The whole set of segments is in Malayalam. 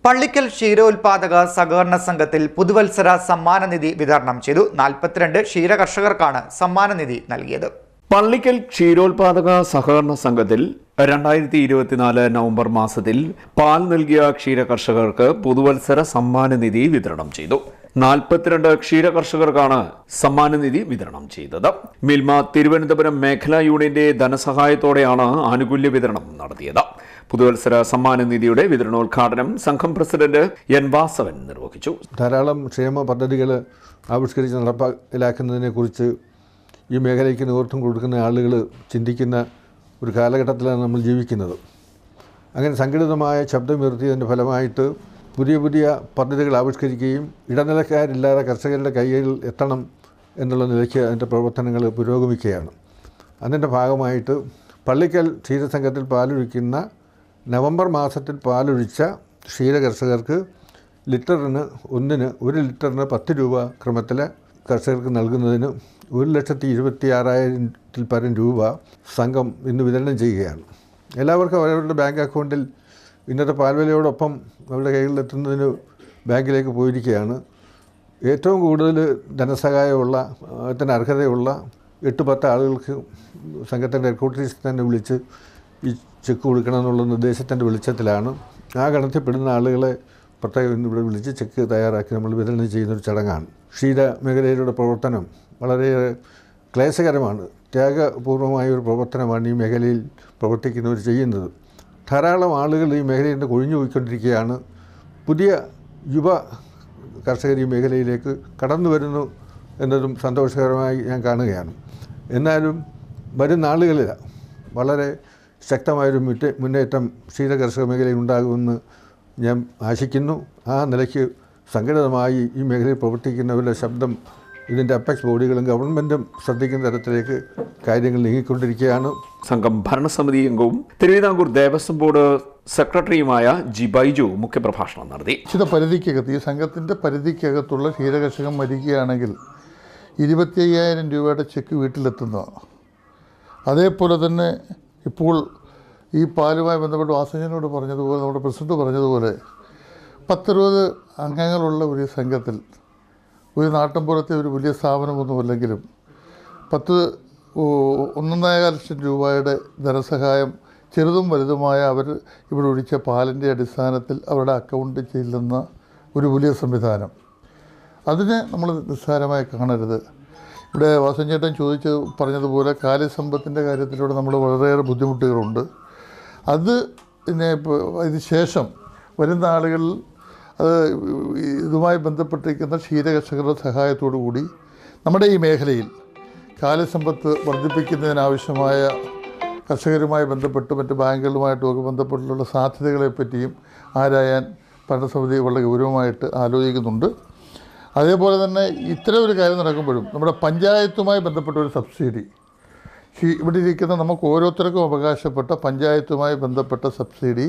പള്ളിക്കൽ ക്ഷീരോത്പാദക സഹകരണ സംഘത്തിൽ പുതുവത്സര സമ്മാനനിധി വിതരണം ചെയ്തു. 42 ക്ഷീരകർഷകർക്കാണ് സമ്മാനനിധി നൽകിയത്. പള്ളിക്കൽ ക്ഷീരോത്പാദക സഹകരണ സംഘത്തിൽ 2024 നവംബർ മാസത്തിൽ പാൽ നൽകിയ ക്ഷീരകർഷകർക്ക് പുതുവത്സര സമ്മാനനിധി വിതരണം ചെയ്തു. 42 ക്ഷീരകർഷകർക്കാണ് സമ്മാനനിധി വിതരണം ചെയ്തത്. മിൽമ തിരുവനന്തപുരം മേഖലാ യൂണിയന്റെ ധനസഹായത്തോടെയാണ് ആനുകൂല്യ വിതരണം നടത്തിയത്. പുതുവത്സര സമ്മാനനിധിയുടെ വിതരണോദ്ഘാടനം സംഘം പ്രസിഡന്റ് എൻ വാസവൻ നിർവഹിച്ചു. ധാരാളം ക്ഷേമ പദ്ധതികൾ ആവിഷ്കരിച്ച് നടപ്പിലാക്കുന്നതിനെക്കുറിച്ച് ഈ മേഖലയ്ക്ക് നേതൃത്വം കൊടുക്കുന്ന ആളുകൾ ചിന്തിക്കുന്ന ഒരു കാലഘട്ടത്തിലാണ് നമ്മൾ ജീവിക്കുന്നത്. അങ്ങനെ സംഘടിതമായ ശബ്ദമുയർത്തിയതിൻ്റെ ഫലമായിട്ട് പുതിയ പദ്ധതികൾ ആവിഷ്കരിക്കുകയും ഇടനിലക്കാരില്ലാതെ കർഷകരുടെ കൈകളിൽ എത്തണം എന്നുള്ള നിലയ്ക്ക് അതിൻ്റെ പ്രവർത്തനങ്ങൾ പുരോഗമിക്കുകയാണ്. അതിൻ്റെ ഭാഗമായിട്ട് പള്ളിക്കൽ ക്ഷീരസംഘത്തിൽ പാലൊഴിക്കുന്ന നവംബർ മാസത്തിൽ പാലൊഴിച്ച ക്ഷീരകർഷകർക്ക് ലിറ്ററിന് 1 ലിറ്ററിന് 10 രൂപ ക്രമത്തിൽ കർഷകർക്ക് നൽകുന്നതിന് 1,26,000 പരം രൂപ സംഘം ഇന്ന് വിതരണം ചെയ്യുകയാണ്. എല്ലാവർക്കും അവരവരുടെ ബാങ്ക് അക്കൗണ്ടിൽ ഇന്നത്തെ പാൽവിലയോടൊപ്പം അവരുടെ കൈകളിലെത്തുന്നതിന് ബാങ്കിലേക്ക് പോയിരിക്കുകയാണ്. ഏറ്റവും കൂടുതൽ ധനസഹായമുള്ള അർഹതയുള്ള 8-10 ആളുകൾക്ക് സംഘത്തിൻ്റെ ഹെഡ്ക്വാർട്ടേഴ്സിൽ തന്നെ വിളിച്ച് ഈ ചെക്ക് കൊടുക്കണമെന്നുള്ള നിർദ്ദേശത്തിൻ്റെ വെളിച്ചത്തിലാണ് ആ ഗണത്തിൽപ്പെടുന്ന ആളുകളെ പ്രത്യേകം ഇവിടെ വിളിച്ച് ചെക്ക് തയ്യാറാക്കി നമ്മൾ വിതരണം ചെയ്യുന്നൊരു ചടങ്ങാണ്. ക്ഷീര മേഖലയിലുള്ള പ്രവർത്തനം വളരെയേറെ ക്ലേശകരമാണ്. ത്യാഗപൂർവമായ ഒരു പ്രവർത്തനമാണ് ഈ മേഖലയിൽ പ്രവർത്തിക്കുന്നവർ ചെയ്യുന്നത്. ധാരാളം ആളുകൾ ഈ മേഖലയിൽ നിന്ന് കൊഴിഞ്ഞു പോയിക്കൊണ്ടിരിക്കുകയാണ്. പുതിയ യുവ കർഷകർ ഈ മേഖലയിലേക്ക് കടന്നു വരുന്നു എന്നതും സന്തോഷകരമായി ഞാൻ കാണുകയാണ്. എന്നാലും വരുന്ന ആളുകളിൽ വളരെ ശക്തമായൊരു മുന്നേറ്റം ക്ഷീരകർഷക മേഖലയിൽ ഉണ്ടാകുമെന്ന് ഞാൻ ആശിക്കുന്നു. ആ നിലയ്ക്ക് സംഘടിതമായി ഈ മേഖലയിൽ പ്രവർത്തിക്കുന്നവരുടെ ശബ്ദം ഇതിൻ്റെ അപ്പെക്സ് ബോഡികളും ഗവൺമെൻറ്റും ശ്രദ്ധിക്കുന്ന തരത്തിലേക്ക് കാര്യങ്ങൾ നീങ്ങിക്കൊണ്ടിരിക്കുകയാണ്. സംഘം ഭരണസമിതി അംഗവും തിരുവിതാംകൂർ ദേവസ്വം ബോർഡ് സെക്രട്ടറിയുമായ ജി ബൈജു മുഖ്യപ്രഭാഷണം നടത്തി. നിശ്ചിത പരിധിക്കകത്ത് ഈ സംഘത്തിൻ്റെ പരിധിക്കകത്തുള്ള ക്ഷീരകർഷകൻ മരിക്കുകയാണെങ്കിൽ 25,000 രൂപയുടെ ചെക്ക് വീട്ടിലെത്തുന്നതാണ്. അതേപോലെ തന്നെ ഇപ്പോൾ ഈ പാലുമായി ബന്ധപ്പെട്ട് വാസനയോട് പറഞ്ഞതുപോലെ നമ്മുടെ പ്രസിഡന്റ് പറഞ്ഞതുപോലെ 10-20 അംഗങ്ങളുള്ള ഒരു സംഘത്തിൽ ഒരു നാട്ടിൻപുറത്തെ ഒരു വലിയ സ്ഥാപനമൊന്നുമല്ലെങ്കിലും 1.25 ലക്ഷം രൂപയുടെ ധനസഹായം ചെറുതും വലുതുമായ അവർ ഇവിടെ ഒഴിച്ച പാലിൻ്റെ അടിസ്ഥാനത്തിൽ അവരുടെ അക്കൗണ്ടിൽ ചെല്ലുന്ന ഒരു വലിയ സംവിധാനം, അതിനെ നമ്മൾ നിസ്സാരമായി കാണരുത്. ഇവിടെ വാസഞ്ചേട്ടൻ പറഞ്ഞതുപോലെ കാലിസമ്പത്തിൻ്റെ കാര്യത്തിലൂടെ നമ്മൾ വളരെയേറെ ബുദ്ധിമുട്ടുകളുണ്ട്. ഇതിന് ശേഷം വരുന്ന ആളുകളിൽ ഇതുമായി ബന്ധപ്പെട്ടിരിക്കുന്ന ക്ഷീരകർഷകരുടെ സഹായത്തോടു കൂടി നമ്മുടെ ഈ മേഖലയിൽ കാലിസമ്പത്ത് വർദ്ധിപ്പിക്കുന്നതിനാവശ്യമായ കർഷകരുമായി ബന്ധപ്പെട്ട് മറ്റ് ബാങ്കുകളുമായിട്ടുമൊക്കെ ബന്ധപ്പെട്ടുള്ള സാധ്യതകളെപ്പറ്റിയും ആരായാൻ ഭരണസമിതി വളരെ ഗൗരവമായിട്ട് ആലോചിക്കുന്നുണ്ട്. അതേപോലെ തന്നെ ഇത്തരം ഒരു കാര്യം നടക്കുമ്പോഴും നമ്മുടെ പഞ്ചായത്തുമായി ബന്ധപ്പെട്ട ഒരു സബ്സിഡി, ഇവിടെ ഇരിക്കുന്ന നമുക്ക് ഓരോരുത്തർക്കും അവകാശപ്പെട്ട പഞ്ചായത്തുമായി ബന്ധപ്പെട്ട subsidy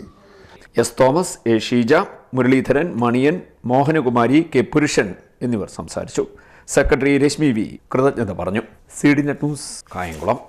S Thomas, A Sheeja, Muraleedharan, Maniyan, Mohanakumari, K പുരുഷൻ എന്നിവർ സംസാരിച്ചു. സെക്രട്ടറി രശ്മി വി കൃതജ്ഞത പറഞ്ഞു. CDNet news, Kayamkulam.